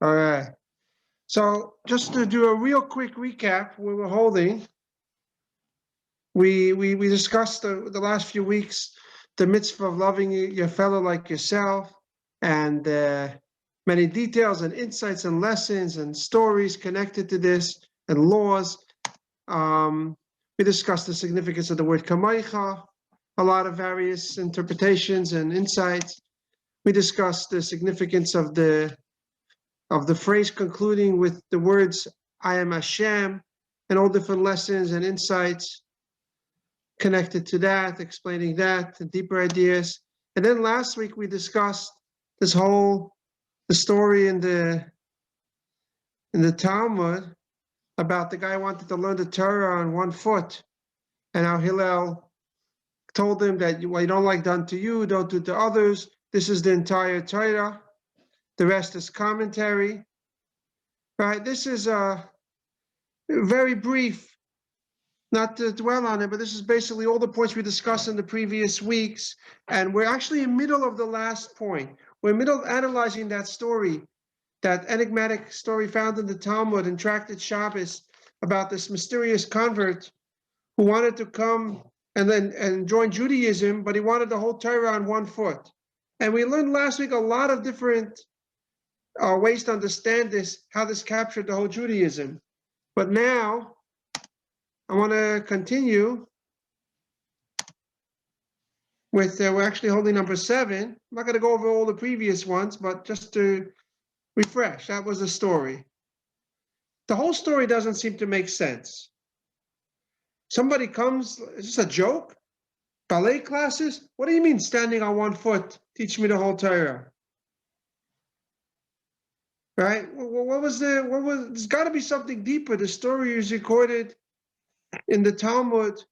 All right. So just to do a real quick recap, we were holding. We discussed the last few weeks the mitzvah of loving your fellow like yourself, and many details and insights and lessons and stories connected to this and laws. We discussed the significance of the word kamaycha, a lot of various interpretations and insights. We discussed the significance of the phrase concluding with the words "I am Hashem," and all different lessons and insights connected to that, explaining that, the deeper ideas. And then last week we discussed the story in the Talmud about the guy who wanted to learn the Torah on 1 foot, and how Hillel told him that what you don't like done to you, don't do to others. This is the entire Torah. The rest is commentary. Right? This is very brief, not to dwell on it, but this is basically all the points we discussed in the previous weeks. And we're actually in the middle of the last point. We're in the middle of analyzing that story, that enigmatic story found in the Talmud and Tractate Shabbos about this mysterious convert who wanted to come and join Judaism, but he wanted the whole Torah on 1 foot. And we learned last week a lot of different ways to understand this, how this captured the whole Judaism. But now I want to continue with, we're actually holding number 7. I'm not going to go over all the previous ones, but just to refresh, that was the story. The whole story doesn't seem to make sense. Somebody comes, is this a joke? Ballet classes? What do you mean standing on 1 foot? Teach me the whole Torah. Right? There's got to be something deeper. The story is recorded in the Talmud.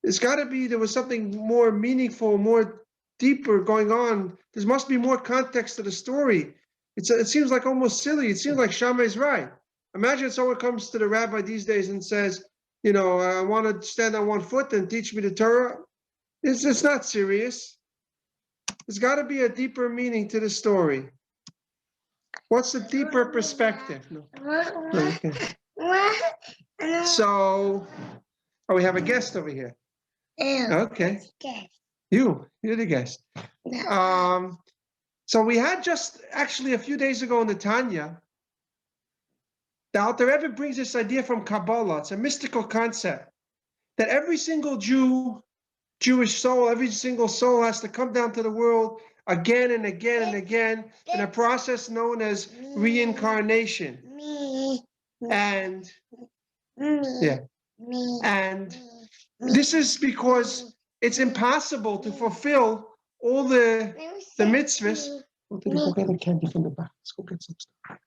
There was something more meaningful, more deeper going on. There must be more context to the story. It seems like almost silly. It seems like Shammai is right. Imagine someone comes to the rabbi these days and says, I want to stand on 1 foot and teach me the Torah. It's not serious. There's got to be a deeper meaning to the story. What's the deeper perspective? No. Okay. So, we have a guest over here. Okay. You're the guest. So we had just actually a few days ago in the Tanya, the Alter Rebbe brings this idea from Kabbalah. It's a mystical concept that every single Jewish soul, every single soul has to come down to the world again and again and again in a process known as reincarnation. And this is because it's impossible to fulfill all the mitzvahs. Go get a candy from the box. Go get some stuff.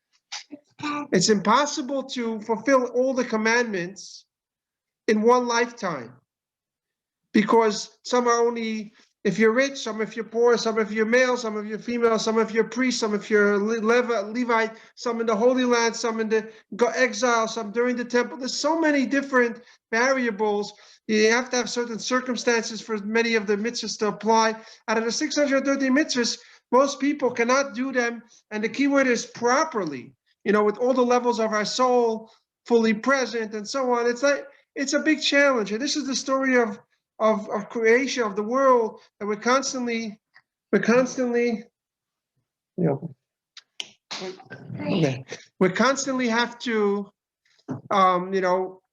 It's impossible to fulfill all the commandments in one lifetime, because some are only if you're rich, some if you're poor, some if you're male, some if you're female, some if you're priest, some if you're Levite, some in the Holy Land, some in the exile, some during the temple. There's so many different variables. You have to have certain circumstances for many of the mitzvahs to apply. Out of the 630 mitzvahs, most people cannot do them, and the key word is properly. With all the levels of our soul fully present and so on. It's a big challenge, and this is the story of creation of the world, that we constantly have to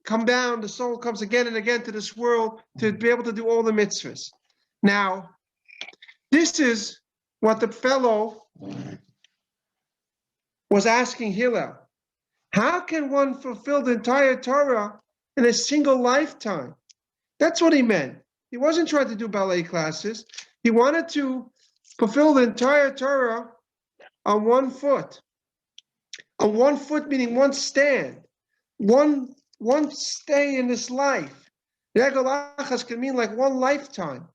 come down. The soul comes again and again to this world to be able to do all the mitzvahs. Now, this is what the fellow was asking Hillel. How can one fulfill the entire Torah in a single lifetime? That's what he meant. He wasn't trying to do ballet classes. He wanted to fulfill the entire Torah on 1 foot. On 1 foot meaning one stand, one stay in this life. Regalachas can mean like one lifetime.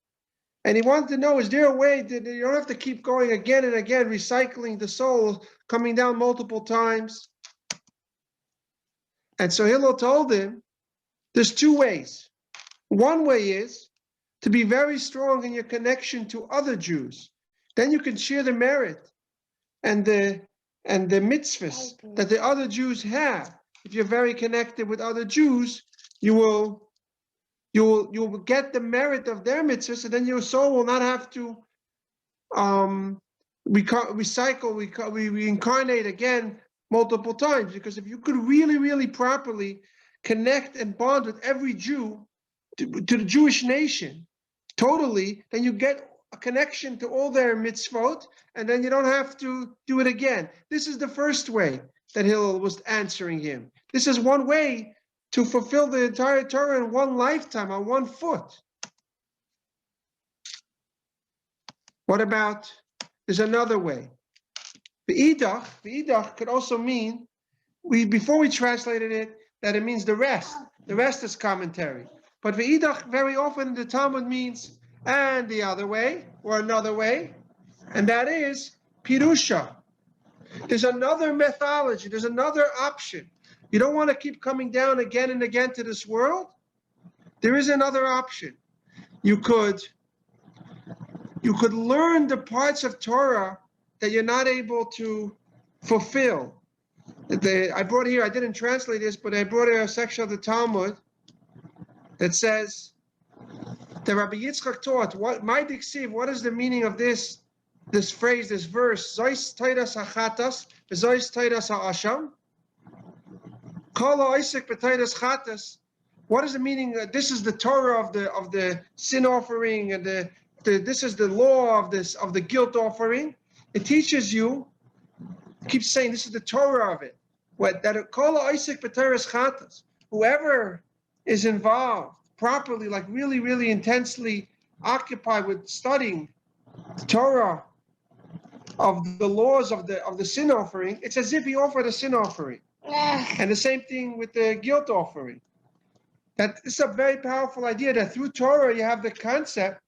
And he wanted to know, is there a way that you don't have to keep going again and again, recycling the soul, coming down multiple times? And so Hillel told him, there's 2 ways. One way is to be very strong in your connection to other Jews. Then you can share the merit and the and the mitzvahs that the other Jews have. If you're very connected with other Jews, you will get the merit of their mitzvahs, and then your soul will not have to recycle, we reincarnate again multiple times. Because if you could really, really properly connect and bond with every Jew to the Jewish nation totally, then you get a connection to all their mitzvot, and then you don't have to do it again. This is the first way that Hillel was answering him. This is one way to fulfill the entire Torah in one lifetime, on one foot. What about, there's another way. The idach could also mean, before we translated it, that it means the rest. The rest is commentary. But the idach very often the Talmud means, and the other way, or another way, and that is pirusha. There's another methodology, there's another option. You don't want to keep coming down again and again to this world? There is another option. You could learn the parts of Torah that you're not able to fulfill. I brought here, I didn't translate this, but I brought here a section of the Talmud that says that Rabbi Yitzchak taught, what is the meaning of this phrase, this verse, Zois Tairas HaChatas, Zois Tairas HaAsham, Kala Isaac B'Tairas Chatas. What is the meaning? This is the Torah of the sin offering, and this is the law of the guilt offering. It teaches you, keeps saying this is the Torah of it. Whoever is involved properly, like really, really intensely occupied with studying the Torah of the laws of the sin offering, it's as if he offered a sin offering. And the same thing with the guilt offering. That is a very powerful idea, that through Torah you have the concept.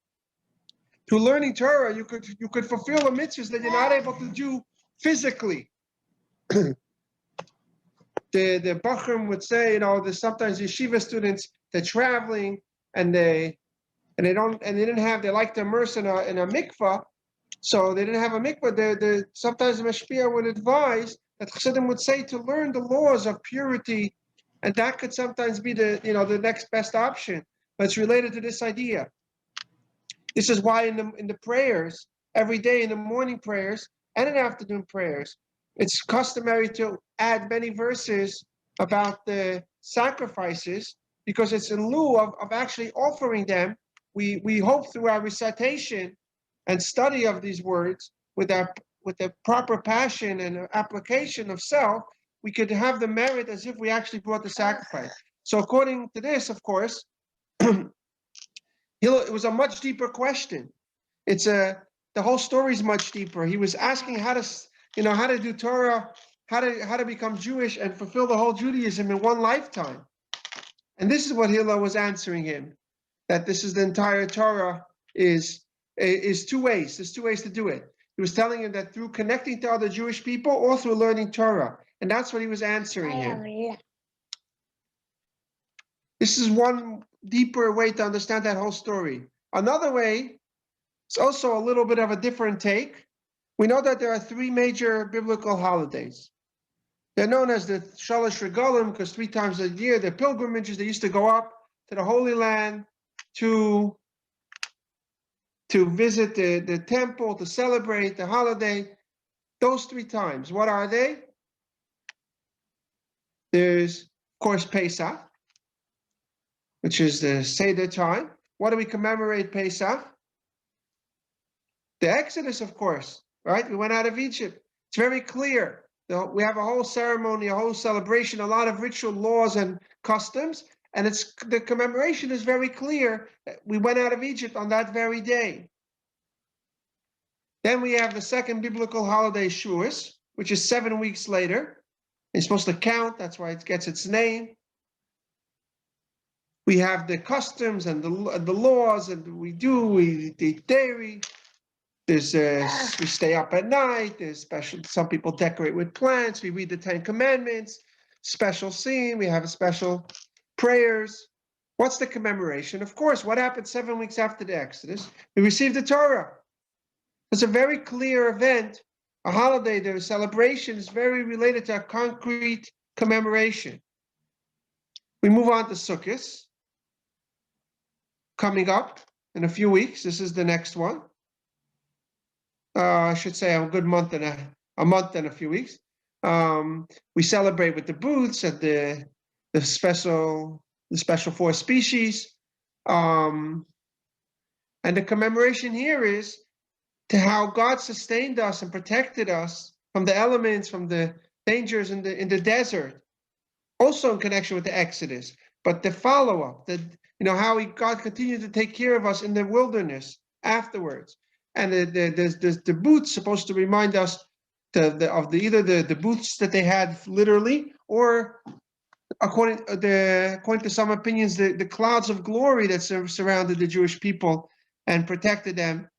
Through learning Torah, you could fulfill the mitzvahs that you're not able to do physically. The Bachrim would say, there's sometimes yeshiva students, they're traveling and they like to immerse in a mikvah, so they didn't have a mikvah. Sometimes the mashpia would advise that Chassidim would say to learn the laws of purity, and that could sometimes be the next best option. But it's related to this idea. This is why in the prayers, every day in the morning prayers and in afternoon prayers, it's customary to add many verses about the sacrifices, because it's in lieu of actually offering them. We hope through our recitation and study of these words with the proper passion and application of self, we could have the merit as if we actually brought the sacrifice. So according to this, of course, it was a much deeper question. The whole story is much deeper. He was asking how to do Torah, how to become Jewish and fulfill the whole Judaism in one lifetime. And this is what Hillel was answering him, that this is the entire Torah is two ways. There's two ways to do it. He was telling him that through connecting to other Jewish people or through learning Torah. And that's what he was answering him. This is one deeper way to understand that whole story. Another way, it's also a little bit of a different take. We know that there are three major biblical holidays. They're known as the Shalosh Regalim because 3 times a year, they're pilgrimages. They used to go up to the Holy Land to visit the temple, to celebrate the holiday. Those 3 times, what are they? There's, of course, Pesach, which is the Seder time. What do we commemorate Pesach? The Exodus, of course, right? We went out of Egypt. It's very clear. We have a whole ceremony, a whole celebration, a lot of ritual laws and customs, and the commemoration is very clear. We went out of Egypt on that very day. Then we have the second biblical holiday, Shavuos, which is 7 weeks later. It's supposed to count, that's why it gets its name. We have the customs and the laws, and we eat dairy. We stay up at night. There's special. Some people decorate with plants. We read the 10 Commandments. Special scene. We have special prayers. What's the commemoration? Of course, what happened 7 weeks after the Exodus? We received the Torah. It's a very clear event a holiday, the celebration is very related to a concrete commemoration. We move on to Sukkot, coming up in a few weeks. This is the next one. I should say a good month and a few weeks. We celebrate with the booths at the special 4 species. And the commemoration here is to how God sustained us and protected us from the elements, from the dangers in the desert, also in connection with the Exodus. But the follow-up, how God continued to take care of us in the wilderness afterwards. And the booths supposed to remind us either the booths that they had literally, or according to some opinions, the clouds of glory that surrounded the Jewish people and protected them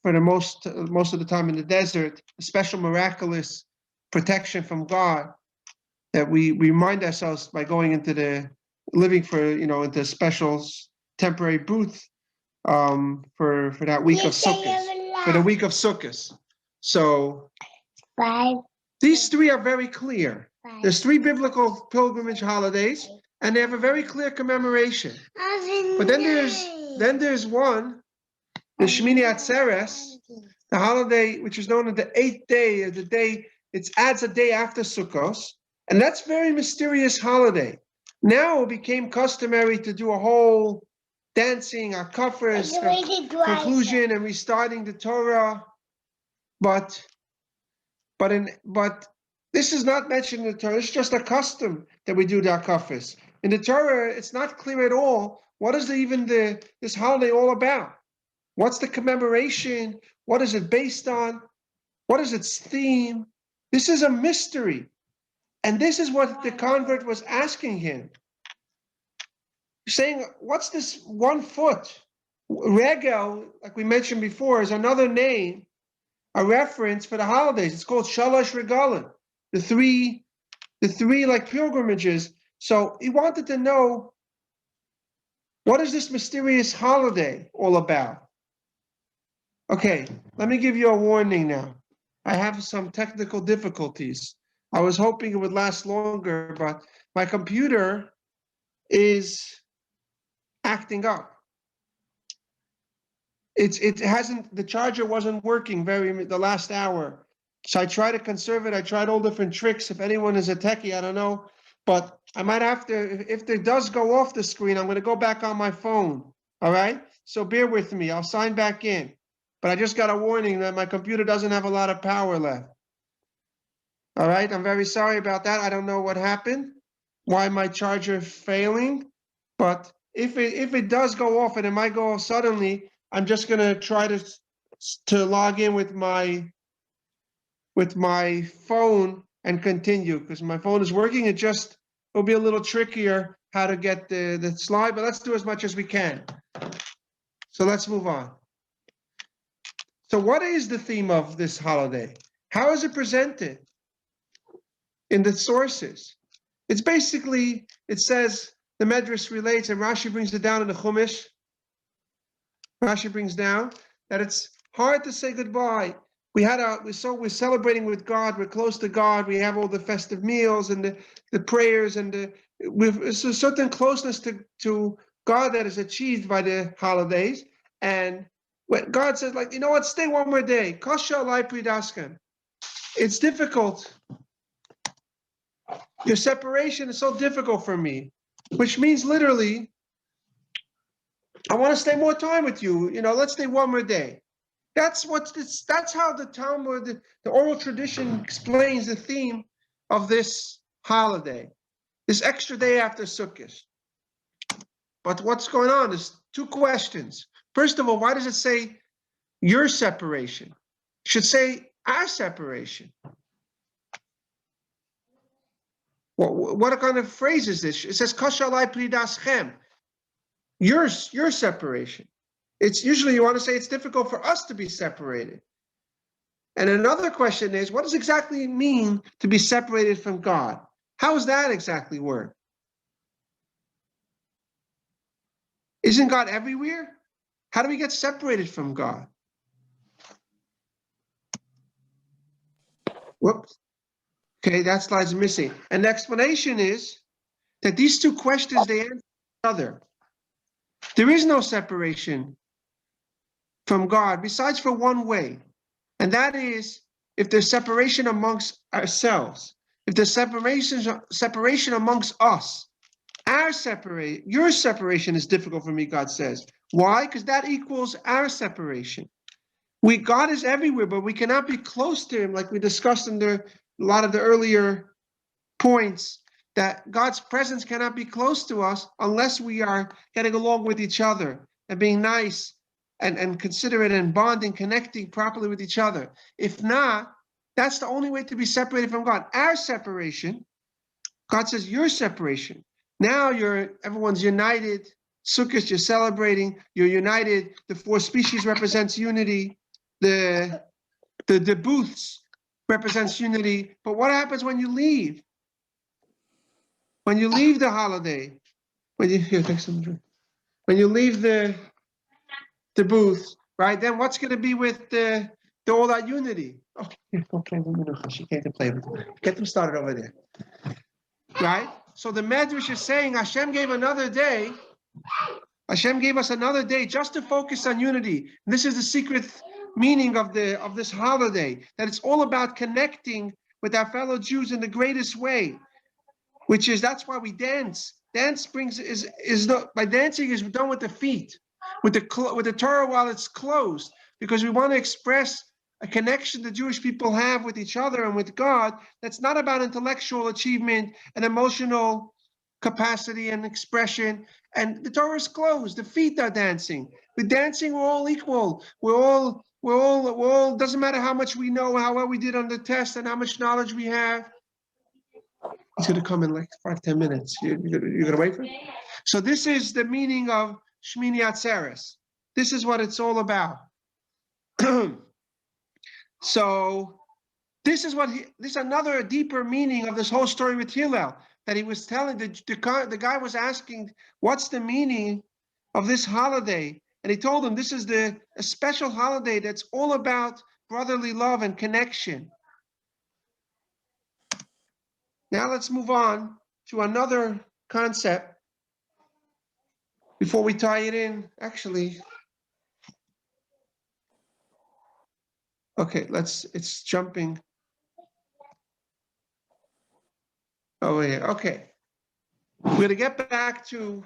for the most of the time in the desert. A special miraculous protection from God that we remind ourselves by going into into special temporary booth for that week of Sukkot, for the week of Sukkot. So these 3 are very clear. There's 3 biblical pilgrimage holidays, and they have a very clear commemoration. But then there's one, the Shmini Atzeres, the holiday which is known as the 8th day, or the day it adds a day after Sukkot, and that's a very mysterious holiday. Now it became customary to do a whole dancing, Ahavas, conclusion, and restarting the Torah, but this is not mentioned in the Torah. It's just a custom that we do the Ahavas. In the Torah, it's not clear at all what is this holiday all about. What's the commemoration? What is it based on? What is its theme? This is a mystery. And this is what the convert was asking him. Saying, what's this 1 foot? Regel, like we mentioned before, is another name, a reference for the holidays. It's called Shalosh Regalim, the three like pilgrimages. So he wanted to know, what is this mysterious holiday all about? Okay, let me give you a warning now. I have some technical difficulties. I was hoping it would last longer, but my computer is acting up. The charger wasn't working the last hour. So I tried to conserve it. I tried all different tricks. If anyone is a techie, I don't know. But I might have to, if it does go off the screen, I'm going to go back on my phone. All right? So bear with me. I'll sign back in. But I just got a warning that my computer doesn't have a lot of power left. All right? I'm very sorry about that. I don't know what happened, why my charger failing. But if it does go off, and it might go off suddenly, I'm just going to try to log in with my phone and continue, because my phone is working. It'll be a little trickier how to get the slide, but let's do as much as we can. So let's move on. So what is the theme of this holiday? How is it presented in the sources? It's basically, it says, the Medrash relates, and Rashi brings it down in the Chumash. Rashi brings down that it's hard to say goodbye. We're celebrating with God. We're close to God. We have all the festive meals and the prayers, and it's a certain closeness to God that is achieved by the holidays. And when God says, like, you know what, stay one more day. Kasha alai pridaskem. It's difficult. Your separation is so difficult for me, which means literally, I want to stay more time with you. Let's stay one more day. That's how the Talmud, the oral tradition, explains the theme of this holiday, this extra day after Sukkot. But what's going on? There's 2 questions. First of all, why does it say your separation? It should say our separation. What kind of phrase is this? It says Kasha alai pridaschem. Your separation. It's usually, you want to say it's difficult for us to be separated. And another question is, what does exactly mean to be separated from God? How does that exactly work? Isn't God everywhere? How do we get separated from God? Whoops. Okay, that slide's missing. And the explanation is that these two questions, they answer each other. There is no separation from God besides for one way. And that is if there's separation amongst ourselves, if there's separation amongst us, your separation is difficult for me, God says. Why? Because that equals our separation. God is everywhere, but we cannot be close to him, like we discussed in a lot of the earlier points, that God's presence cannot be close to us unless we are getting along with each other and being nice and considerate and bonding, connecting properly with each other. If not, that's the only way to be separated from God. Our separation, God says your separation. Now everyone's united. Sukkot, you're celebrating. You're united. The four species represents unity. The booths represents unity. But what happens when you leave? When you leave the holiday, when you leave the booth, right? Then what's going to be with all that unity? Oh, here, go play with Menachem. She can't play with them. Get them started over there, right? So the Medrash is saying Hashem gave another day. Hashem gave us another day just to focus on unity. And this is the secret meaning of this holiday, that it's all about connecting with our fellow Jews in the greatest way, which is, that's why we dance. Dance by dancing is done with the feet, with the Torah while it's closed, because we want to express a connection the Jewish people have with each other and with God that's not about intellectual achievement and emotional capacity and expression. And the Torah is closed. The feet are dancing. With dancing, we're all equal. We're all, doesn't matter how much we know, how well we did on the test, and how much knowledge we have. He's going to come in like 5-10 minutes. You're going to wait for him? So this is the meaning of Shmini Atzeres. This is what it's all about. So this is another deeper meaning of this whole story with Hillel, that he was telling, the guy was asking, what's the meaning of this holiday? And he told him this is a special holiday that's all about brotherly love and connection. Now let's move on to another concept before we tie it in. Actually, okay, it's jumping. Oh, yeah, okay. We're going to get back to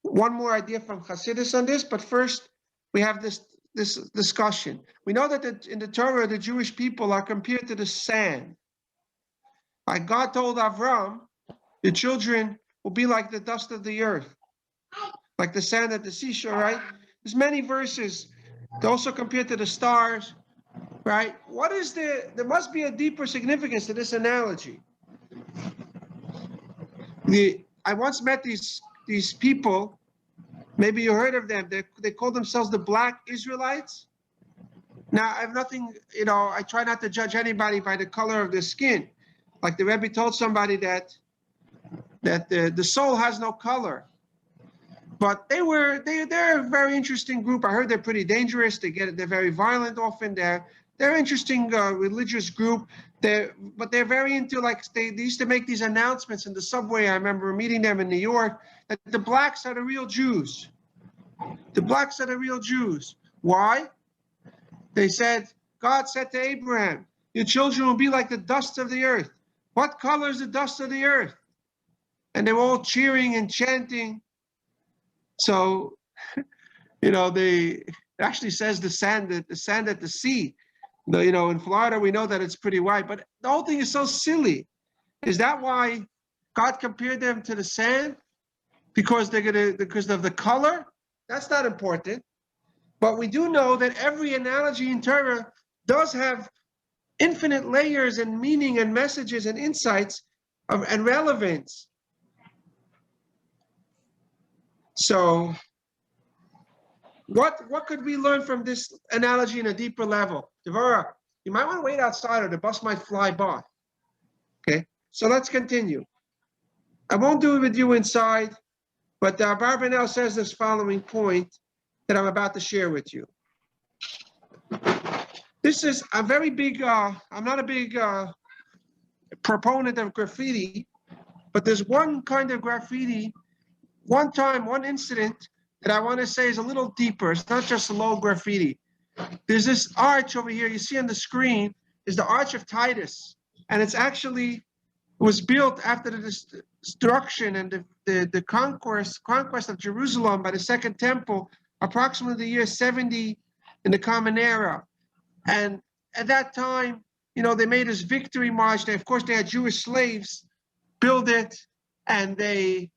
one more idea from Hasidus on this, but first we have this discussion. We know that in the Torah, the Jewish people are compared to the sand. Like God told Avram, your children will be like the dust of the earth, like the sand at the seashore, right? There's many verses. They're also compared to the stars, right? There must be a deeper significance to this analogy. I once met these people, maybe you heard of them. They call themselves the Black Israelites. Now, I have nothing, I try not to judge anybody by the color of their skin. Like the Rabbi told somebody that the soul has no color. But they're a very interesting group. I heard they're pretty dangerous. They're very violent often. They're interesting religious group. But they're very into, like, they used to make these announcements in the subway. I remember meeting them in New York, that the blacks are the real Jews. The blacks are the real Jews. Why? They said, God said to Abraham, your children will be like the dust of the earth. What color is the dust of the earth? And they were all cheering and chanting. So, it actually says the sand at the sea. In Florida, we know that it's pretty white, but the whole thing is so silly. Is that why God compared them to the sand? Because of the color? That's not important. But we do know that every analogy in Torah does have infinite layers and meaning and messages and insights and relevance. So what could we learn from this analogy in a deeper level? Devora, you might want to wait outside or the bus might fly by. Okay, so let's continue. I won't do it with you inside, but Barbanel says this following point that I'm about to share with you. This is a very big, I'm not a big proponent of graffiti, but there's one kind of graffiti, one time, one incident that I want to say is a little deeper. It's not just low graffiti. There's this arch over here you see on the screen is the Arch of Titus. And it's actually was built after the destruction and the conquest of Jerusalem by the Second Temple, approximately the year 70 in the Common Era. And at that time, you know, they made this victory march. Of course, they had Jewish slaves build it, and they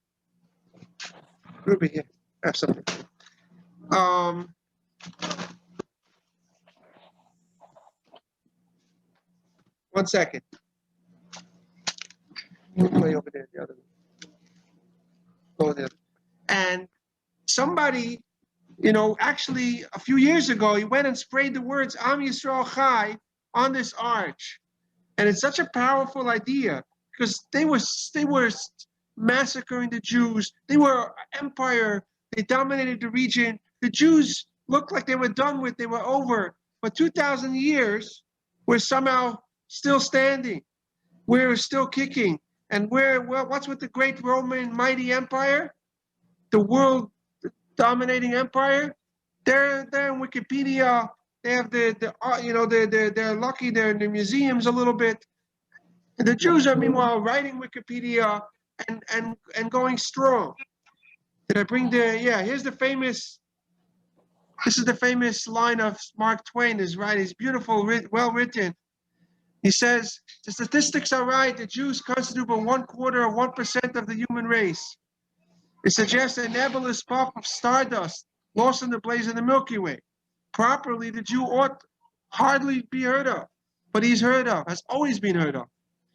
over here. Have something. One second. Play over there, the other one. Go there. And somebody, you know, actually a few years ago, he went and sprayed the words Am Yisrael Chai on this arch. And it's such a powerful idea because they were massacring the Jews. They were empire. They dominated the region. The Jews looked like they were done with. They were over. But 2,000 years, we're somehow still standing. We're still kicking. And what's with the great Roman mighty empire? The world dominating empire? They're in Wikipedia. They have they're lucky they're in the museums a little bit. And the Jews are meanwhile writing Wikipedia and going strong. Did I bring here's the famous, this is the famous line of Mark Twain, is right. It's beautiful, well written. He says, the statistics are right. The Jews constitute about 1/4 or 1% of the human race. It suggests a nebulous puff of stardust lost in the blaze of the Milky Way. Properly, the Jew ought hardly be heard of, but he's heard of, has always been heard of.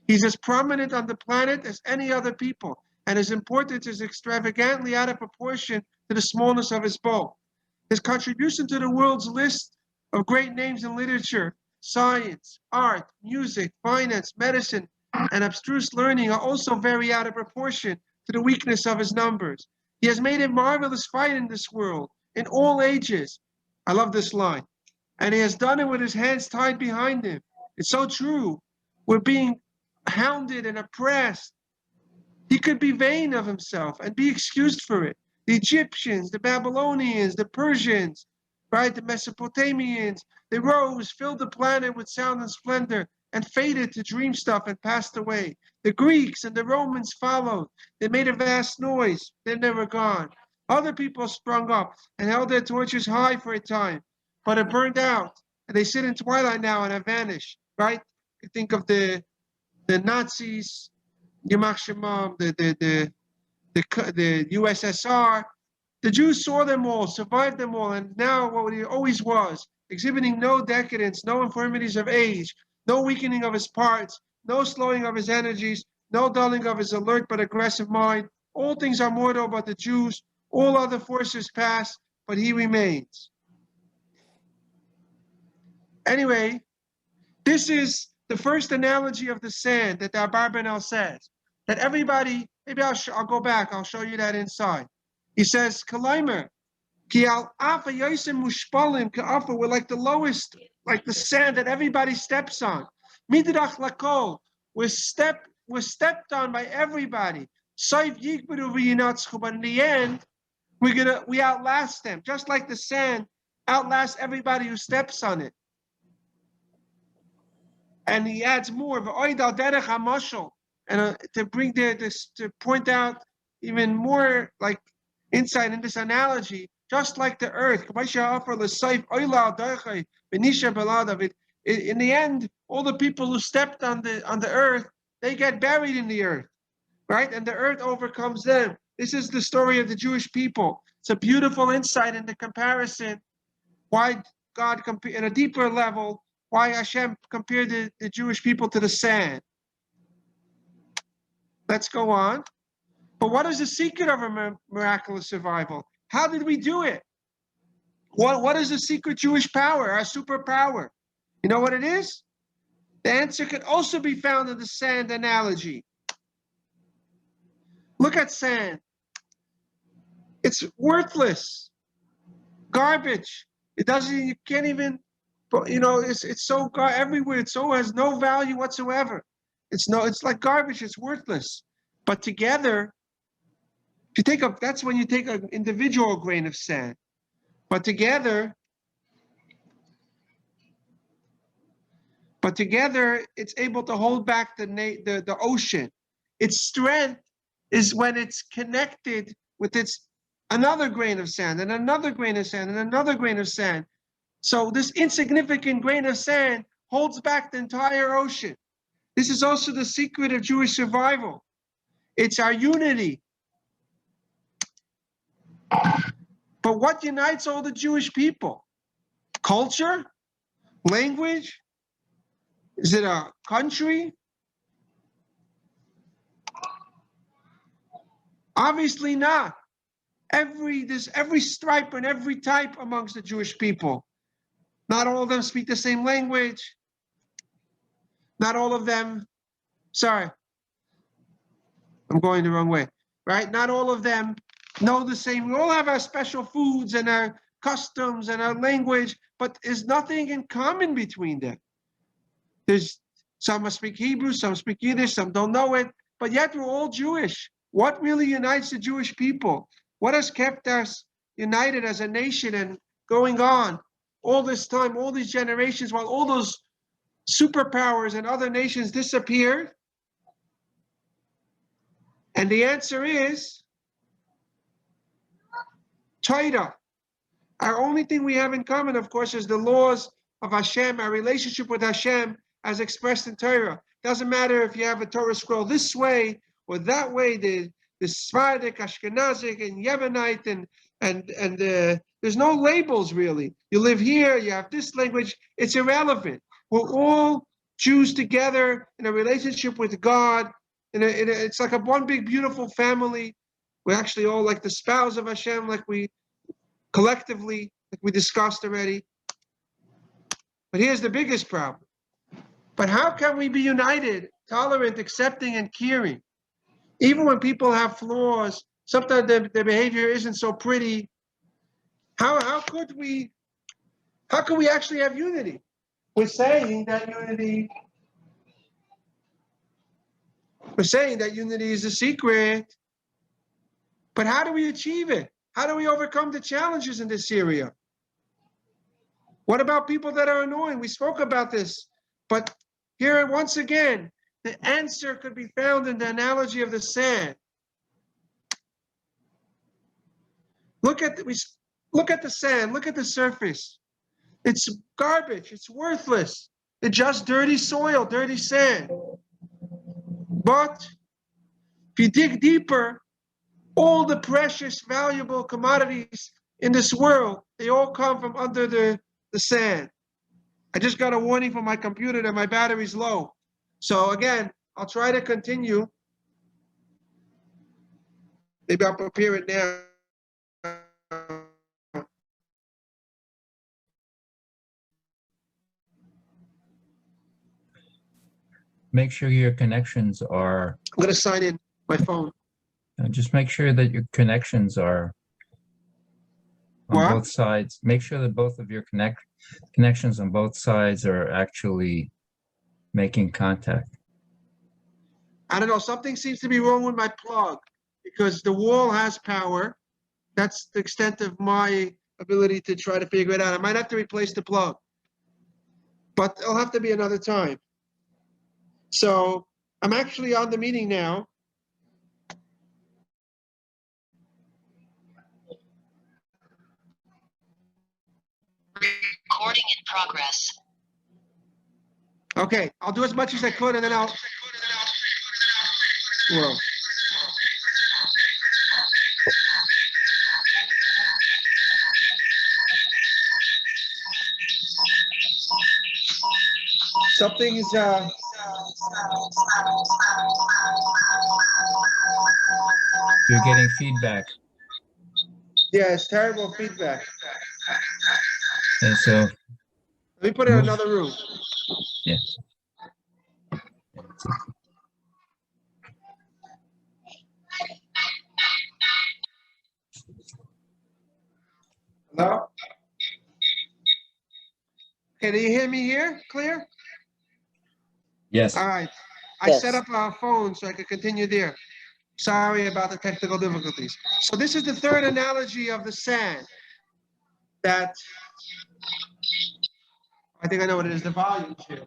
He's as prominent on the planet as any other people, and his importance is extravagantly out of proportion to the smallness of his bow. His contribution to the world's list of great names in literature, science, art, music, finance, medicine, and abstruse learning are also very out of proportion to the weakness of his numbers. He has made a marvelous fight in this world, in all ages. I love this line. And he has done it with his hands tied behind him. It's so true. We're being hounded and oppressed. He could be vain of himself and be excused for it. The Egyptians, the Babylonians, the Persians, right, the Mesopotamians, they rose, filled the planet with sound and splendor, and faded to dream stuff and passed away. The Greeks and the Romans followed. They made a vast noise. They're never gone. Other people sprung up and held their torches high for a time, but it burned out, and they sit in twilight now and have vanished, right? You think of the Nazis, Yamach Shemam, the USSR. The Jews saw them all, survived them all, and now what he always was, exhibiting no decadence, no infirmities of age, no weakening of his parts, no slowing of his energies, no dulling of his alert but aggressive mind. All things are mortal but the Jews. All other forces pass, but he remains. Anyway, this is the first analogy of the sand that the Abarbanel says. That everybody, maybe I'll go back, I'll show you that inside. He says, Kalaimer, ki al afa yosim mushpalim ka'afa, we're like the lowest, like the sand that everybody steps on. Midrach lakol, we're stepped on by everybody. Saif yikberu v'yinatzchu, but in the end, we outlast them, just like the sand outlasts everybody who steps on it. And he adds more, and to bring this to point out even more like insight in this analogy, just like the earth. In the end, all the people who stepped on the earth, they get buried in the earth, right? And the earth overcomes them. This is the story of the Jewish people. It's a beautiful insight in the comparison. Why God, in a deeper level, why Hashem compared the Jewish people to the sand. Let's go on. But what is the secret of a miraculous survival? How did we do it? What is the secret Jewish power, our superpower? You know what it is? The answer could also be found in the sand analogy. Look at sand. It's worthless. Garbage. You can't even But it's so everywhere. It so has no value whatsoever. It's like garbage. It's worthless. But together, that's when you take an individual grain of sand. But together, it's able to hold back the ocean. Its strength is when it's connected with another grain of sand and another grain of sand and another grain of sand. So this insignificant grain of sand holds back the entire ocean. This is also the secret of Jewish survival. It's our unity. But what unites all the Jewish people? Culture? Language? Is it a country? Obviously not. There's every stripe and every type amongst the Jewish people. Not all of them speak the same language. Not all of them, sorry, I'm going the wrong way, right? Not all of them know the same. We all have our special foods and our customs and our language, but there's nothing in common between them. There's some speak Hebrew, some speak Yiddish, some don't know it, but yet we're all Jewish. What really unites the Jewish people? What has kept us united as a nation and going on all this time, all these generations, while all those superpowers and other nations disappeared? And the answer is Torah. Our only thing we have in common, of course, is the laws of Hashem, our relationship with Hashem as expressed in Torah. Doesn't matter if you have a Torah scroll this way or that way, the Sephardic, Ashkenazic, and Yemenite, and there's no labels really. You live here, you have this language, it's irrelevant. We're all Jews together in a relationship with God. It's like one big, beautiful family. We're actually all like the spouse of Hashem, like we collectively, like we discussed already. But here's the biggest problem. But how can we be united, tolerant, accepting, and caring? Even when people have flaws, sometimes their behavior isn't so pretty. How could we actually have unity? We're saying that unity is a secret. But how do we achieve it? How do we overcome the challenges in this area? What about people that are annoying? We spoke about this, but here once again, the answer could be found in the analogy of the sand. Look at the sand. Look at the surface. It's garbage. It's worthless. It's just dirty soil, dirty sand. But if you dig deeper, all the precious, valuable commodities in this world, they all come from under the sand. I just got a warning from my computer that my battery's low. So again, I'll try to continue. Maybe I'll prepare it now. Make sure your connections are... I'm going to sign in my phone. Just make sure that your connections are on both sides. Make sure that both of your connections on both sides are actually making contact. I don't know. Something seems to be wrong with my plug because the wall has power. That's the extent of my ability to try to figure it out. I might have to replace the plug, but it'll have to be another time. So I'm actually on the meeting now. Recording in progress. Okay, I'll do as much as I could and then I'll... Whoa. Something is... You're getting feedback. Yeah, it's terrible feedback. And so... Let me put it in another room. Yeah. Hello? Okay, do you hear me here? Clear? Yes. All right. I Yes. set up our phone so I could continue there. Sorry about the technical difficulties. So this is the third analogy of the sand. That I think I know what it is. The volume here.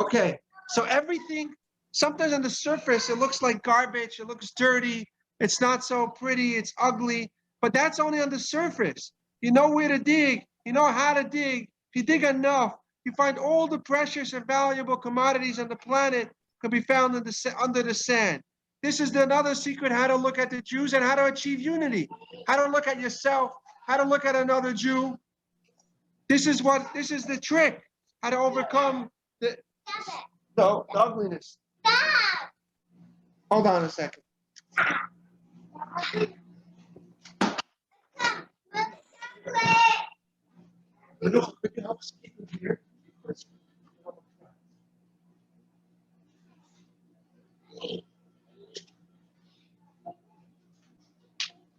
Okay. So everything. Sometimes on the surface it looks like garbage. It looks dirty. It's not so pretty. It's ugly. But that's only on the surface. You know where to dig. You know how to dig. If you dig enough, you find all the precious and valuable commodities on the planet can be found in under the sand. This is another secret how to look at the Jews and how to achieve unity. How to look at yourself, how to look at another Jew. This is the trick. How to overcome the ugliness. Hold on a second.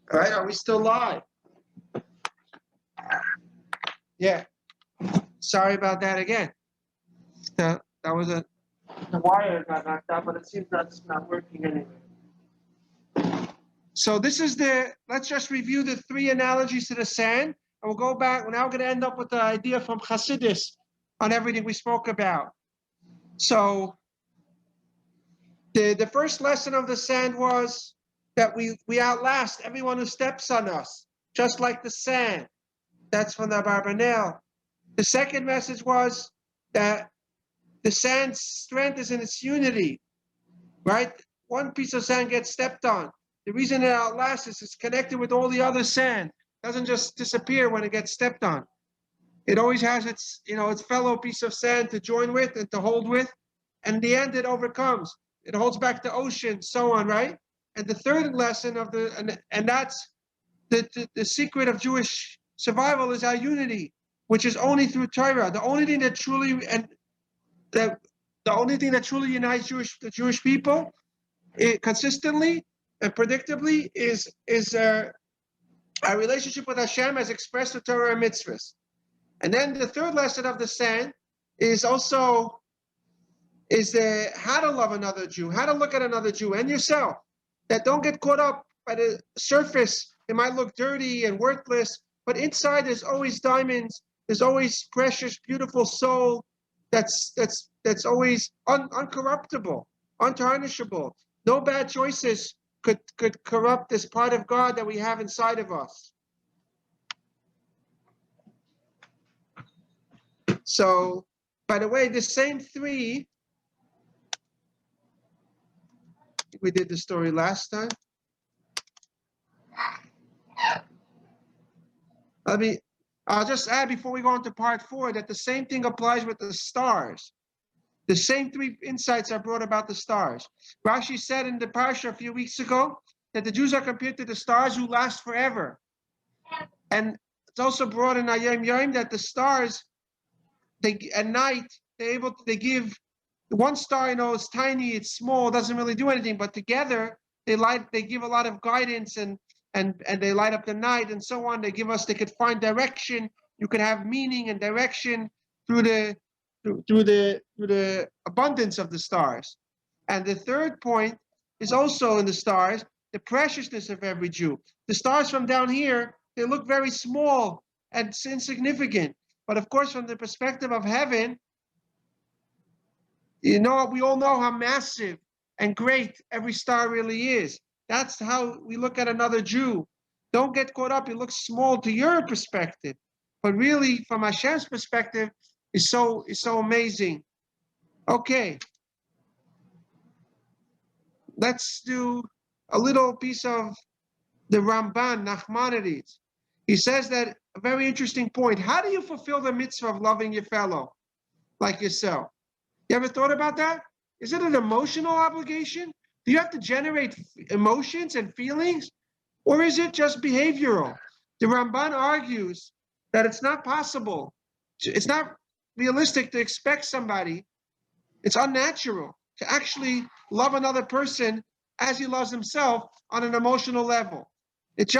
All right, are we still live? Yeah. Sorry about that again. That was the wire got knocked out, but it seems that's not working anyway. So this is let's just review the three analogies to the sand, and we'll go back. We're now going to end up with the idea from Chassidus on everything we spoke about. So the first lesson of the sand was that we outlast everyone who steps on us, just like the sand. That's from the Barbanel. The second message was that the sand's strength is in its unity, right? One piece of sand gets stepped on. The reason it outlasts is it's connected with all the other sand. It doesn't just disappear when it gets stepped on. It always has its fellow piece of sand to join with and to hold with. And in the end, it overcomes. It holds back the ocean, so on, right? And the third lesson and that's the secret of Jewish survival is our unity, which is only through Torah. The only thing that truly unites the Jewish people consistently and predictably is our relationship with Hashem as expressed through Torah and mitzvahs. And then the third lesson of the sand is how to love another Jew, how to look at another Jew and yourself. That don't get caught up by the surface. It might look dirty and worthless, but inside there's always diamonds. There's always precious, beautiful soul that's always uncorruptible, untarnishable. No bad choices could corrupt this part of God that we have inside of us. So, by the way, the same three, we did the story last time. I'll just add before we go on to part 4 that the same thing applies with the stars. The same three insights are brought about the stars. Rashi said in the parsha a few weeks ago that the Jews are compared to the stars who last forever. And it's also brought in Ayom Yom that the stars, at night, they give one star, it's tiny, it's small, doesn't really do anything, but together they give a lot of guidance and they light up the night and so on. They could find direction. You could have meaning and direction through the abundance of the stars. And the third point is also in the stars, the preciousness of every Jew. The stars from down here, they look very small and insignificant. But of course, from the perspective of heaven, we all know how massive and great every star really is. That's how we look at another Jew. Don't get caught up. It looks small to your perspective, but really, from Hashem's perspective, is so amazing. Okay, let's do a little piece of the Ramban, Nachmanides. He says that a very interesting point. How do you fulfill the mitzvah of loving your fellow like yourself? You ever thought about that? Is it an emotional obligation? Do you have to generate emotions and feelings? Or is it just behavioral? The Ramban argues that it's not possible. It's not realistic to expect somebody. It's unnatural to actually love another person as he loves himself on an emotional level. It's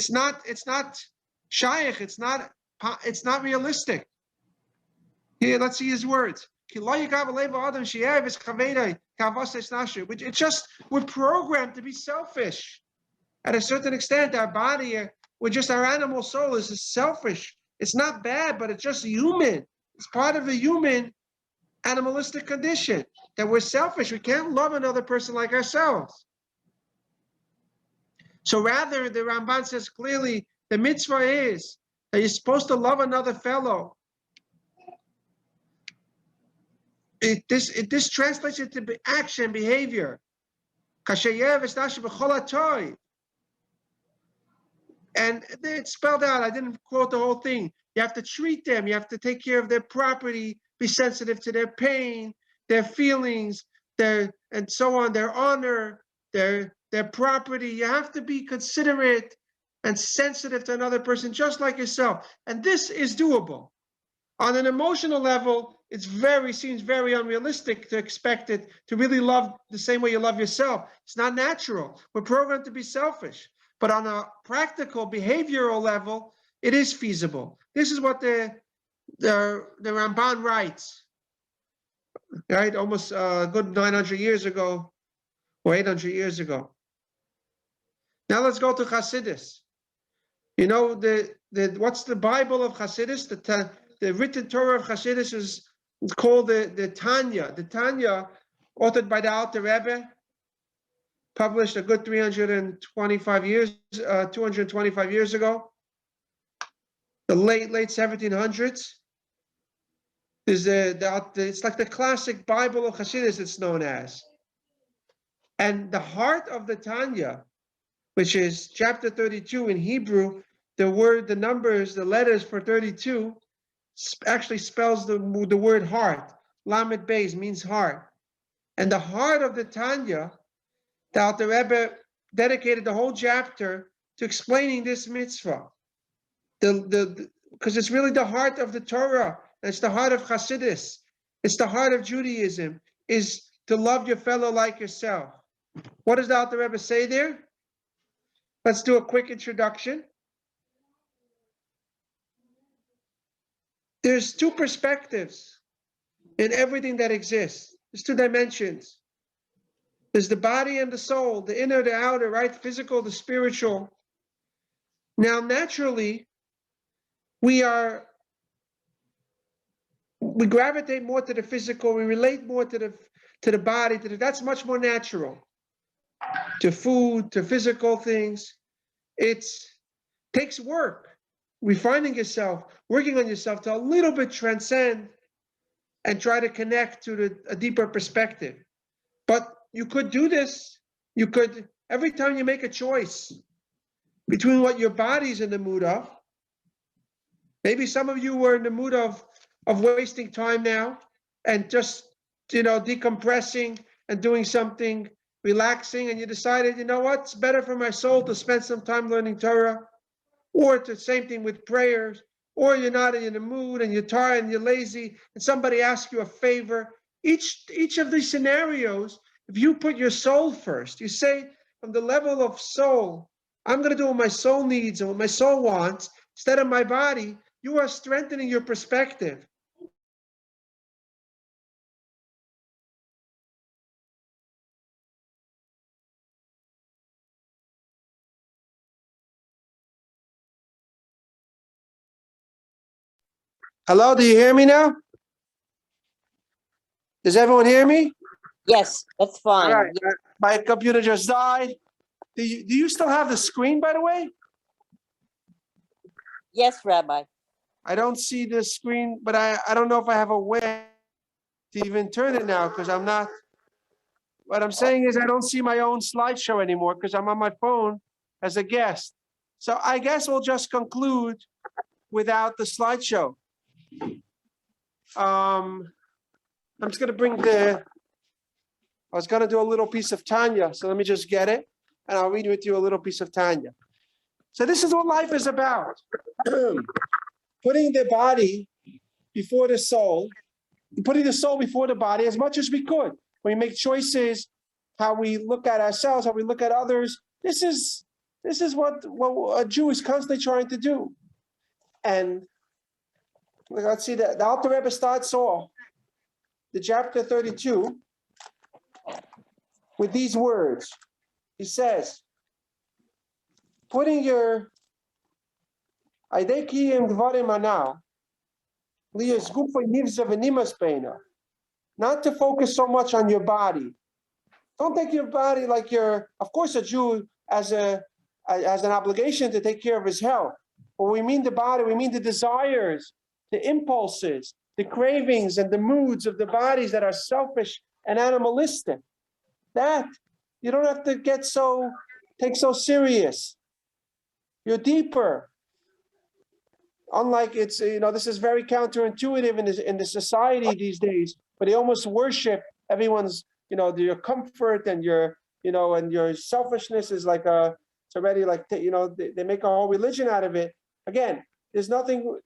not shaykh. It's not realistic. Here, let's see his words. It's just, we're programmed to be selfish. At a certain extent, our body, our animal soul is selfish. It's not bad, but it's just human. It's part of the human animalistic condition that we're selfish. We can't love another person like ourselves. So rather, the Ramban says clearly, the mitzvah is that you're supposed to love another fellow. This translates into action, behavior. And it's spelled out. I didn't quote the whole thing. You have to treat them. You have to take care of their property, be sensitive to their pain, their feelings, and so on, their honor, their property. You have to be considerate and sensitive to another person, just like yourself. And this is doable. On an emotional level, seems very unrealistic to expect it to really love the same way you love yourself. It's not natural. We're programmed to be selfish. But on a practical, behavioral level, it is feasible. This is what the Ramban writes, right? Almost a good 900 years ago, or 800 years ago. Now let's go to Chassidus. You know, what's the Bible of Chassidus? The written Torah of Chassidus is called the Tanya. The Tanya, authored by the Alter Rebbe, published a good 225 years ago, the late 1700s. It's like the classic Bible of Chassidus, it's known as. And the heart of the Tanya, which is chapter 32 in Hebrew, the letters for 32 actually spells the word heart. Lamed Beis means heart. And the heart of the Tanya, the Alter Rebbe dedicated the whole chapter to explaining this mitzvah. Because it's really the heart of the Torah. It's the heart of Chassidus. It's the heart of Judaism, is to love your fellow like yourself. What does the Alter Rebbe say there? Let's do a quick introduction. There's two perspectives in everything that exists. There's two dimensions. There's the body and the soul, the inner, the outer, right? Physical, the spiritual. Now, naturally, we gravitate more to the physical. We relate more to the body. That's much more natural. To food, to physical things. It takes work. Refining yourself, working on yourself to a little bit transcend and try to connect to a deeper perspective. But you could do this. You could, every time you make a choice between what your body's in the mood of, maybe some of you were in the mood of wasting time now and just, decompressing and doing something relaxing, and you decided, you know what, it's better for my soul to spend some time learning Torah, or the same thing with prayers, or you're not in the mood and you're tired and you're lazy and somebody asks you a favor. Each of these scenarios, if you put your soul first, you say from the level of soul, I'm going to do what my soul needs and what my soul wants instead of my body, you are strengthening your perspective. Hello, do you hear me now? Does everyone hear me? Yes, that's fine. All right, my computer just died. Do you still have the screen, by the way? Yes, Rabbi. I don't see the screen, but I don't know if I have a way to even turn it now because I'm not. What I'm saying is I don't see my own slideshow anymore because I'm on my phone as a guest. So I guess we'll just conclude without the slideshow. I'm just going to bring I was going to do a little piece of Tanya, so let me just get it, and I'll read with you a little piece of Tanya. So this is what life is about. Putting the body before the soul, putting the soul before the body as much as we could. When we make choices, how we look at ourselves, how we look at others, This is what a Jew is constantly trying to do. And let's see, the Alter Rebbe starts off the chapter 32 with these words. He says, putting your Aidekiyim Dvarim Anal, Liyas Gufa Nivza Venimas Beina, not to focus so much on your body. Don't take your body like you're, of course, a Jew has an obligation to take care of his health. But we mean the body, we mean the desires, the impulses, the cravings, and the moods of the bodies that are selfish and animalistic. That you don't have to take so serious. You're deeper. Unlike this is very counterintuitive in the society these days, but they almost worship everyone's, your comfort and your selfishness is like it's already like, they make a whole religion out of it. Again, there's nothing,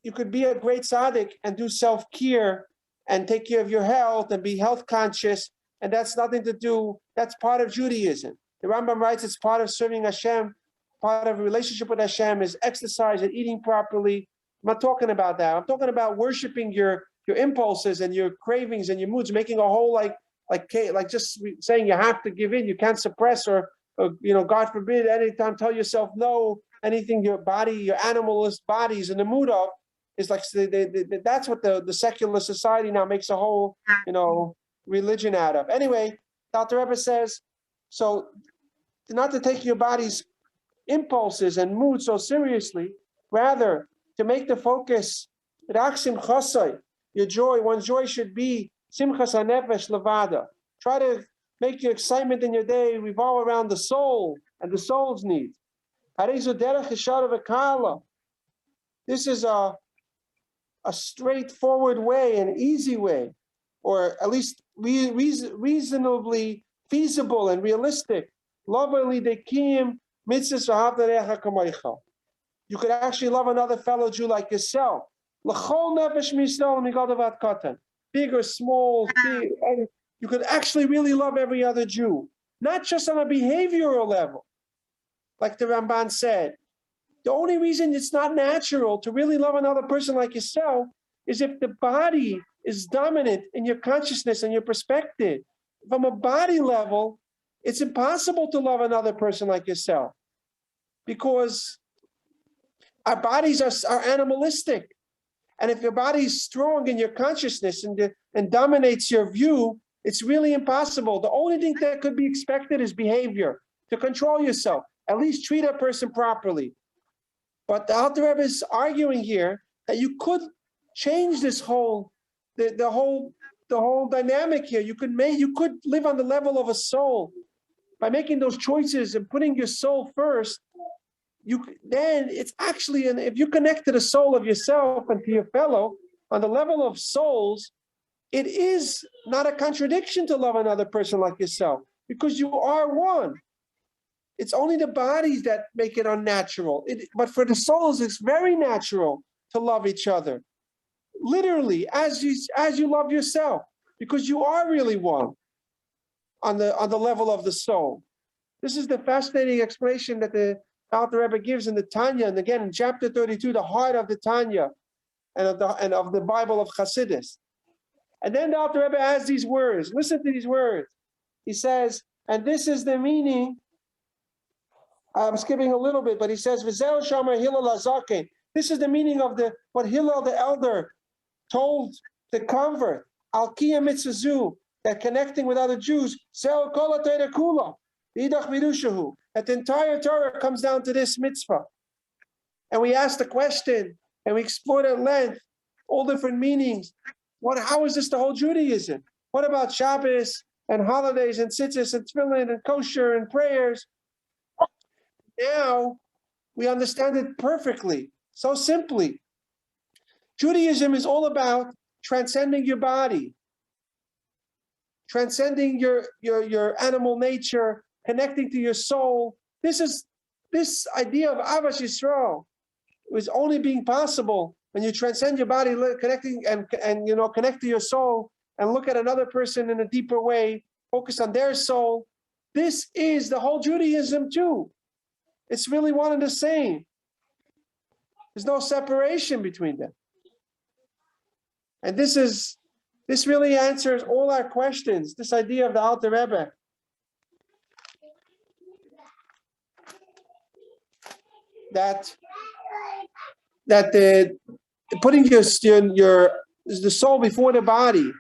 you could be a great tzaddik and do self-care and take care of your health and be health conscious, and that's nothing to do, that's part of Judaism. The Rambam writes it's part of serving Hashem, part of a relationship with Hashem is exercise and eating properly. I'm not talking about that. I'm talking about worshiping your impulses and your cravings and your moods, making a whole like just saying you have to give in, you can't suppress or God forbid, anytime tell yourself no, anything your body, your animalist body is in the mood of is like that's what the secular society now makes a whole religion out of. Anyway, Dr. Rebbe says, so not to take your body's impulses and moods so seriously, rather to make the focus your joy. One's joy should be simchas hanefesh levada. Try to make your excitement in your day revolve around the soul and the soul's needs. This is a straightforward way, an easy way, or at least reasonably feasible and realistic. You could actually love another fellow Jew like yourself. Big or small, and you could actually really love every other Jew, not just on a behavioral level. Like the Ramban said, the only reason it's not natural to really love another person like yourself is if the body is dominant in your consciousness and your perspective. From a body level, it's impossible to love another person like yourself because our bodies are animalistic. And if your body is strong in your consciousness and dominates your view, it's really impossible. The only thing that could be expected is behavior, to control yourself, at least treat a person properly. But the Alter Rebbe is arguing here that you could change this whole dynamic here. You could live on the level of a soul by making those choices and putting your soul first. Then it's actually, if you connect to the soul of yourself and to your fellow on the level of souls, it is not a contradiction to love another person like yourself because you are one. It's only the bodies that make it unnatural. But for the souls, it's very natural to love each other. Literally, as you love yourself, because you are really one on the level of the soul. This is the fascinating explanation that the Alter Rebbe gives in the Tanya, and again in chapter 32, the heart of the Tanya and of the Bible of Chassidus. And then the Alter Rebbe has these words. Listen to these words. He says, and this is the meaning. I'm skipping a little bit, but he says, "V'zeh shamar Hillel hazaken." This is the meaning of what Hillel the elder told the convert, Al Kiyam Mitzazu, that connecting with other Jews, Zeh kol haTorah kula, v'idach mirushahu. That the entire Torah comes down to this mitzvah. And we asked the question, and we explored at length all different meanings. How is this the whole Judaism? What about Shabbos and holidays and tzitzis and tefillin and kosher and prayers? Now we understand it perfectly, so simply. Judaism is all about transcending your body, transcending your animal nature, connecting to your soul. This idea of Ahavas Yisroel was only being possible when you transcend your body, connecting and connect to your soul and look at another person in a deeper way, focus on their soul. This is the whole Judaism too. It's really one and the same. There's no separation between them. And this really answers all our questions, this idea of the Alter Rebbe. That the putting the soul before the body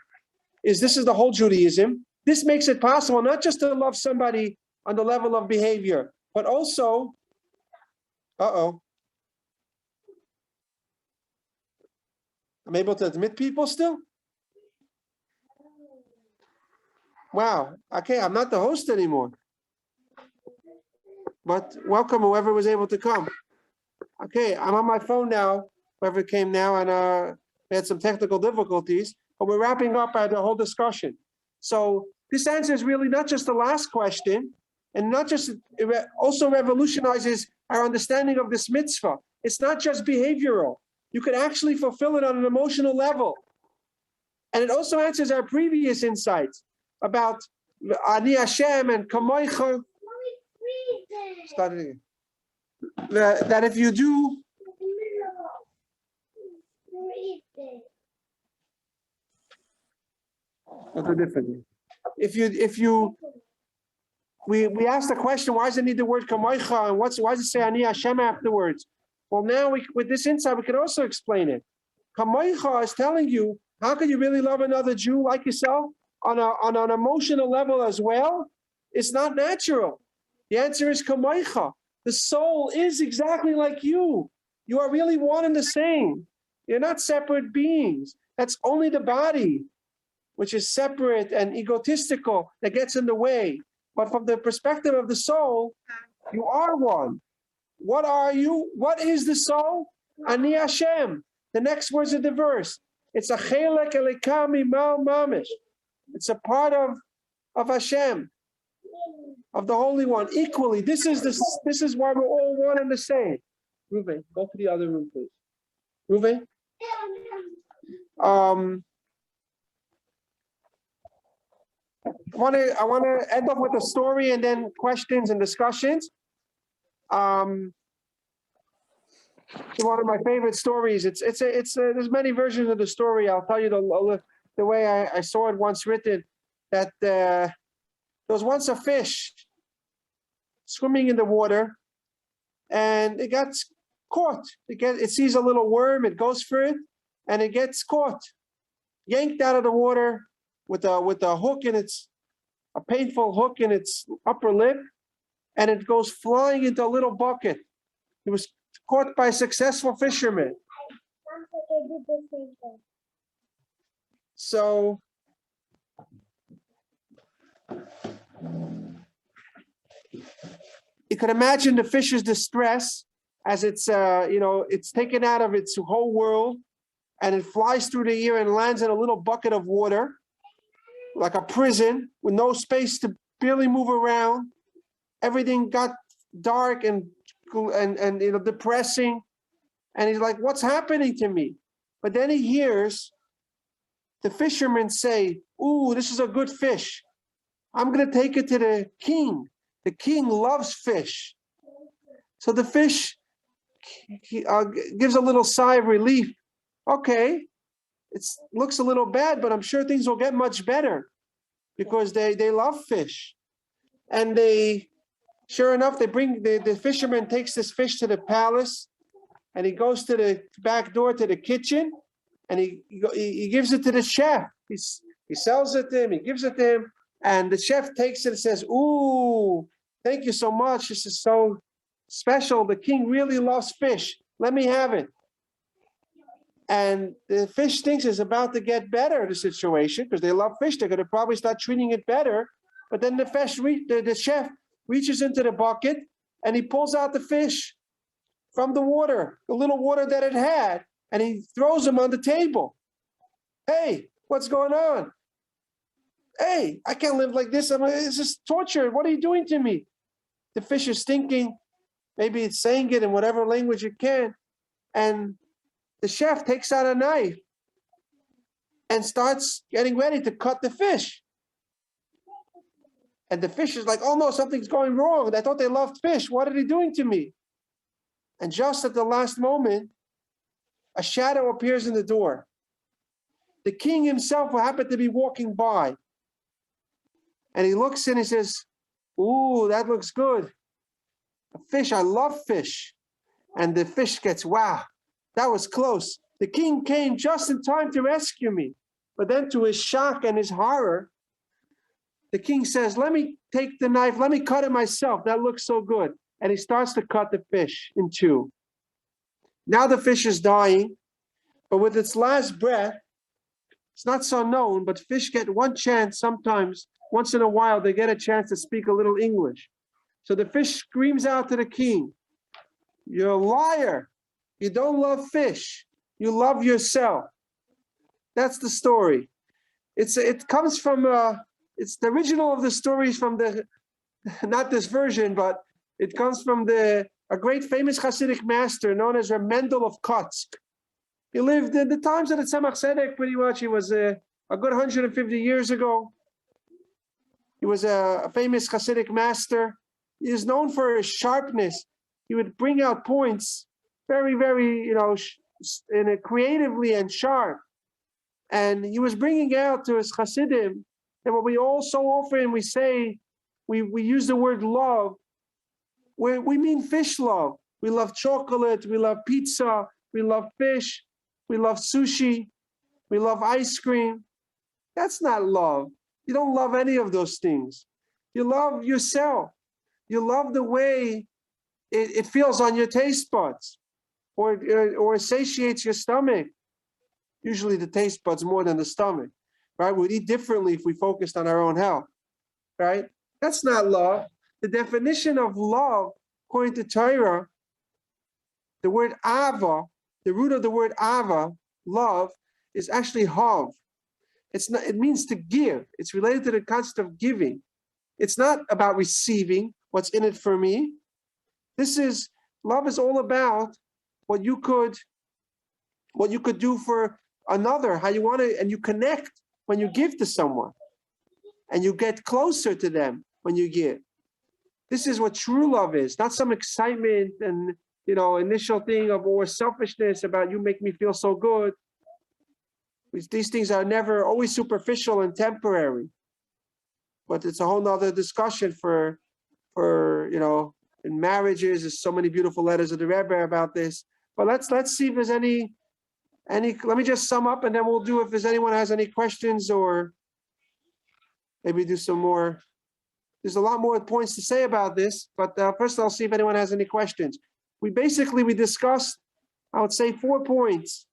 this is the whole Judaism. This makes it possible not just to love somebody on the level of behavior, but also, I'm able to admit people still? Wow, okay, I'm not the host anymore. But welcome whoever was able to come. Okay, I'm on my phone now, whoever came now, and we had some technical difficulties, but we're wrapping up the whole discussion. So this answers really not just the last question, and not just, it also revolutionizes our understanding of this mitzvah. It's not just behavioral. You can actually fulfill it on an emotional level. And it also answers our previous insights about Ani Hashem and Kamoicha. That if you do we asked the question, why does it need the word kamoicha, and why does it say Ani Hashem afterwards? Well, now with this insight we can also explain it. Kamoicha is telling you, how can you really love another Jew like yourself on an emotional level as well? It's not natural. The answer is kamoicha. The soul is exactly like you. You are really one and the same. You're not separate beings. That's only the body, which is separate and egotistical, that gets in the way. But from the perspective of the soul, you are one. What are you? What is the soul? Ani Hashem. The next words of the verse. It's a chelek elikami mal mamish. It's a part of Hashem, of the Holy One, equally. This is why we're all one and the same. Ruven, go to the other room, please. Ruven? I want to end up with a story and then questions and discussions. One of my favorite stories. There's many versions of the story. I'll tell you the way I saw it once written. That there was once a fish swimming in the water, and it got caught. It sees a little worm. It goes for it, and it gets caught, yanked out of the water with a hook in a painful hook in its upper lip, and it goes flying into a little bucket. It was caught by a successful fisherman. So you can imagine the fish's distress as it's taken out of its whole world, and it flies through the air and lands in a little bucket of water, like a prison with no space to barely move around. Everything got dark and depressing, and he's like, "What's happening to me?" But then he hears the fisherman say, "Ooh, this is a good fish. I'm going to take it to the king. The king loves fish." So the fish gives a little sigh of relief. Okay, it looks a little bad, but I'm sure things will get much better because they love fish. And sure enough, the fisherman takes this fish to the palace, and he goes to the back door to the kitchen, and he gives it to the chef. He sells it to him, he gives it to him, and the chef takes it and says, "Ooh, thank you so much. This is so special. The king really loves fish. Let me have it." And the fish thinks it's about to get better, the situation, because they love fish. They're going to probably start treating it better. But then the chef reaches into the bucket, and he pulls out the fish from the water, the little water that it had, and he throws them on the table. "Hey, what's going on? Hey, I can't live like this. It's just torture. What are you doing to me?" The fish is thinking, maybe it's saying it in whatever language it can. And the chef takes out a knife and starts getting ready to cut the fish. And the fish is like, oh no, something's going wrong. I thought they loved fish. What are they doing to me? And just at the last moment, a shadow appears in the door. The king himself will happen to be walking by. And he looks in and says, ooh, that looks good. A fish, I love fish. And the fish gets, wow, that was close. The king came just in time to rescue me. But then to his shock and his horror, the king says, let me take the knife, let me cut it myself. That looks so good. And he starts to cut the fish in two. Now the fish is dying, but with its last breath, it's not so known, but fish get one chance sometimes, once in a while, they get a chance to speak a little English. So the fish screams out to the king, you're a liar. You don't love fish. You love yourself. That's the story. It comes from, it's the original of the stories from the, not this version, but it comes from a great famous Hasidic master known as Mendel of Kotsk. He lived in the times of the Tzemach Tzedek pretty much. He was a good 150 years ago. He was a famous Hasidic master. He is known for his sharpness. He would bring out points very, very, creatively and sharp. And he was bringing out to his Hasidim, and what we all so often we say, we use the word love, we mean fish love. We love chocolate, we love pizza, we love fish, we love sushi, we love ice cream. That's not love. You don't love any of those things. You love yourself. You love the way it feels on your taste buds, or satiates your stomach. Usually the taste buds more than the stomach, right? We'd eat differently if we focused on our own health, right? That's not love. The definition of love, according to Torah, the word ava, the root of the word ava, love, is actually hav. It means to give. It's related to the concept of giving. It's not about receiving what's in it for me. Love is all about what you could do for another, how you want to, and you connect when you give to someone, and you get closer to them when you give. This is what true love is, not some excitement and initial thing or selfishness about you make me feel so good. These things are never always superficial and temporary, but it's a whole nother discussion for in marriages. There's so many beautiful letters of the Rabbi about this. But let's see if there's any. Let me just sum up, and then we'll do if there's anyone has any questions, or maybe do some more. There's a lot more points to say about this, but first I'll see if anyone has any questions. We discussed, I would say, 4 points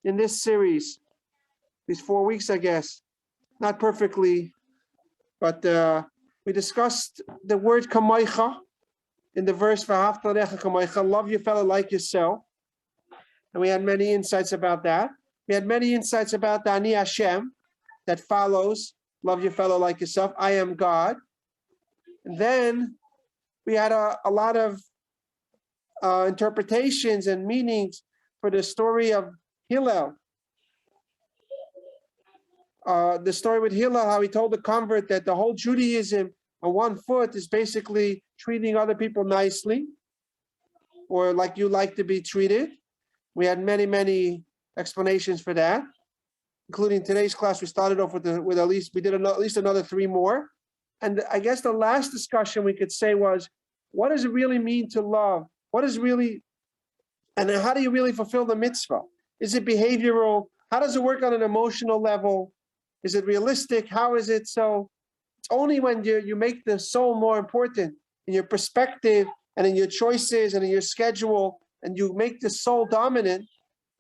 in this series, these 4 weeks, I guess. Not perfectly, but we discussed the word kamoicha in the verse v'ahavta l'recha kamoicha, love your fellow like yourself. And we had many insights about that. We had many insights about the Ani Hashem that follows, love your fellow like yourself, I am God. And then we had a lot of interpretations and meanings for the story of Hillel. The story with Hillel, how he told the convert that the whole Judaism on one foot is basically treating other people nicely, or like you like to be treated. We had many, many explanations for that, including today's class. We started off with at least another 3 more. And I guess the last discussion we could say was, what does it really mean to love? And how do you really fulfill the mitzvah? Is it behavioral? How does it work on an emotional level? Is it realistic? How is it? So it's only when you make the soul more important in your perspective and in your choices and in your schedule, and you make the soul dominant,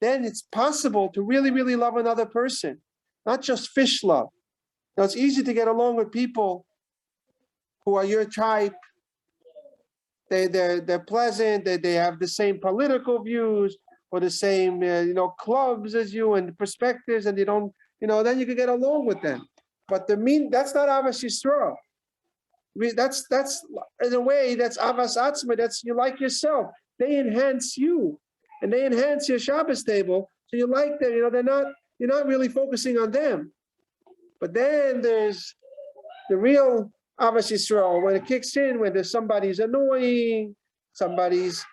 then it's possible to really, really love another person, not just fish love. Now, it's easy to get along with people who are your type. They're pleasant. They have the same political views or the same clubs as you and perspectives, and they don't then you can get along with them. But that's not Ahavas Yisroel. That's in a way that's Ahavas Atzma. That's you like yourself. They enhance you, and they enhance your Shabbos table. So you like them. You're not really focusing on them. But then there's the real Ahavas Yisroel. When it kicks in, when there's somebody's annoying, somebody's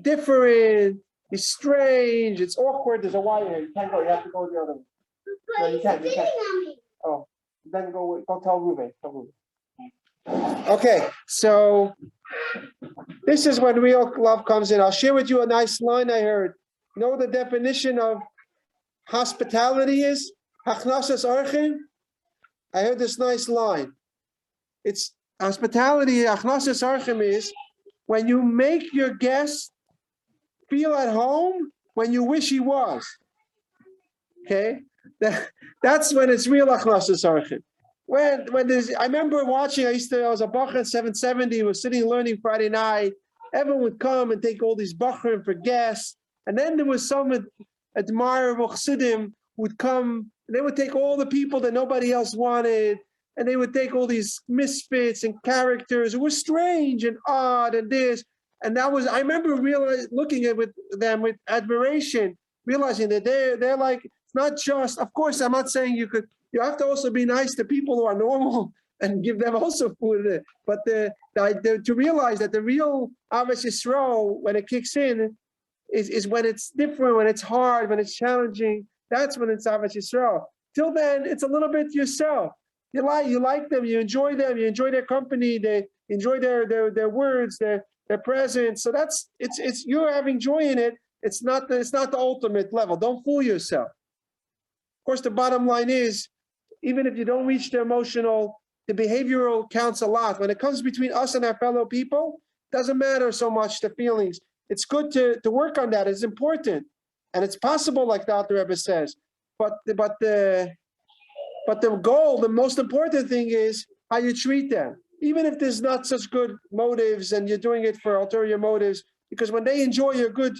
different, it's strange, it's awkward. There's a wire here. You can't go. You have to go the other way. No, you can't. You can't. Oh, then go tell Ruben. Okay, so this is when real love comes in. I'll share with you a nice line I heard. You know what the definition of hospitality is? Hachnasas orchim. I heard this nice line. It's hospitality. Hachnasas orchim is when you make your guest feel at home when you wish he was. Okay, that's when it's real hachnasas orchim. When there's, I remember watching. I was a bacher in 770. Was sitting learning Friday night. Everyone would come and take all these bacherim for guests, and then there was some admirable chassidim would come. And they would take all the people that nobody else wanted, and they would take all these misfits and characters who were strange and odd and this. And that was, I remember looking at them with admiration, realizing that they're like, it's not just. Of course, I'm not saying you have to also be nice to people who are normal and give them also food. But to realize that the real Ahavas Yisroel, when it kicks in, is when it's different, when it's hard, when it's challenging. That's when it's Ahavas Yisroel. Till then, it's a little bit yourself. You like them, you enjoy them, you enjoy their company, they enjoy their words, their presence. So it's you're having joy in it. It's not the ultimate level. Don't fool yourself. Of course, the bottom line is, even if you don't reach the emotional, the behavioral counts a lot. When it comes between us and our fellow people, it doesn't matter so much the feelings. It's good to work on that. It's important. And it's possible, like Dr. Rebbe says. But the goal, the most important thing is how you treat them. Even if there's not such good motives and you're doing it for ulterior motives, because when they enjoy your good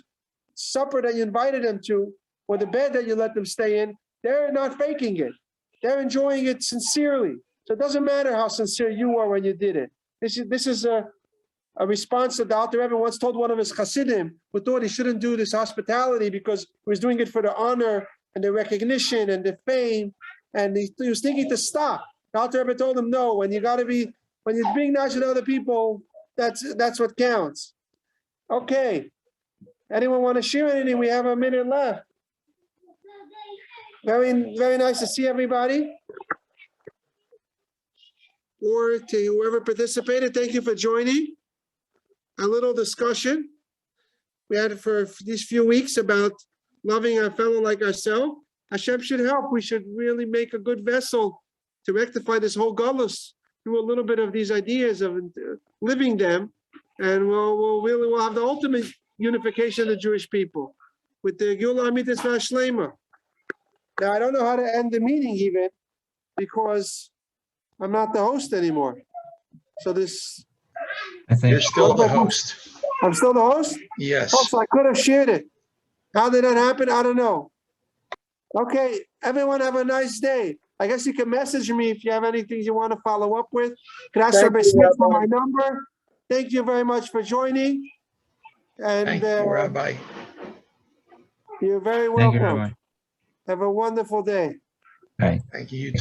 supper that you invited them to, or the bed that you let them stay in, they're not faking it. They're enjoying it sincerely. So it doesn't matter how sincere you were when you did it. This is a response that the Alter Rebbe once told one of his Hasidim who thought he shouldn't do this hospitality because he was doing it for the honor and the recognition and the fame, and he was thinking to stop. The Alter Rebbe told him, no, when you're being nice to other people, that's what counts. Okay. Anyone want to share anything? We have a minute left. Very, very nice to see everybody. Or to whoever participated, thank you for joining. A little discussion we had for these few weeks about loving our fellow like ourselves. Hashem should help. We should really make a good vessel to rectify this whole galus through a little bit of these ideas of living them, and we'll have the ultimate unification of the Jewish people with the Geulah Amitis V'Shlema. Now I don't know how to end the meeting even because I'm not the host anymore. So I think You're still the host. I'm still the host? Yes. Oh, so I could have shared it. How did that happen? I don't know. Okay, everyone have a nice day. I guess you can message me if you have anything you want to follow up with. Can ask Rabbi Smith for my number. Thank you very much for joining. And Thank you, Rabbi. you're very thank you, welcome. Rabbi. Have a wonderful day. Bye. Thank you.